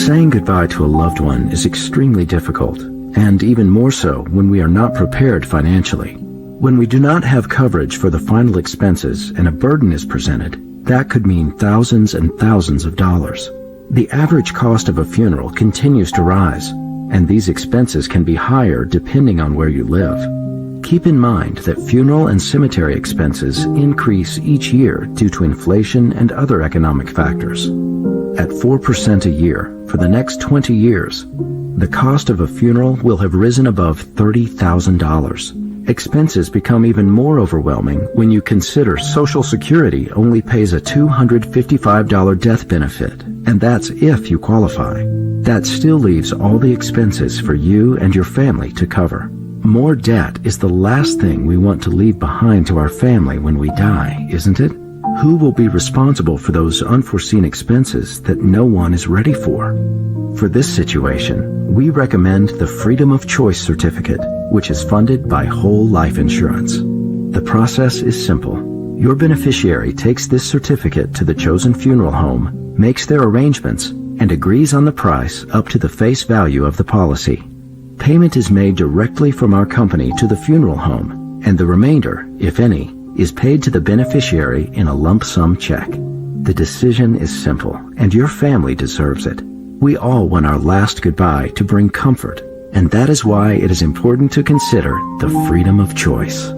Saying goodbye to a loved one is extremely difficult, and even more so when we are not prepared financially. When we do not have coverage for the final expenses and a burden is presented, that could mean thousands and thousands of dollars. The average cost of a funeral continues to rise, and these expenses can be higher depending on where you live. Keep in mind that funeral and cemetery expenses increase each year due to inflation and other economic factors. At 4% a year for the next 20 years, the cost of a funeral will have risen above $30,000. Expenses become even more overwhelming when you consider Social Security only pays a $255 death benefit, and that's if you qualify. That still leaves all the expenses for you and your family to cover. More debt is the last thing we want to leave behind to our family when we die, isn't it? Who will be responsible for those unforeseen expenses that no one is ready for? For this situation, we recommend the Freedom of Choice Certificate, which is funded by Whole Life Insurance. The process is simple. Your beneficiary takes this certificate to the chosen funeral home, makes their arrangements, and agrees on the price up to the face value of the policy. Payment is made directly from our company to the funeral home, and the remainder, if any, is paid to the beneficiary in a lump sum check. The decision is simple, and your family deserves it. We all want our last goodbye to bring comfort, and that is why it is important to consider the freedom of choice.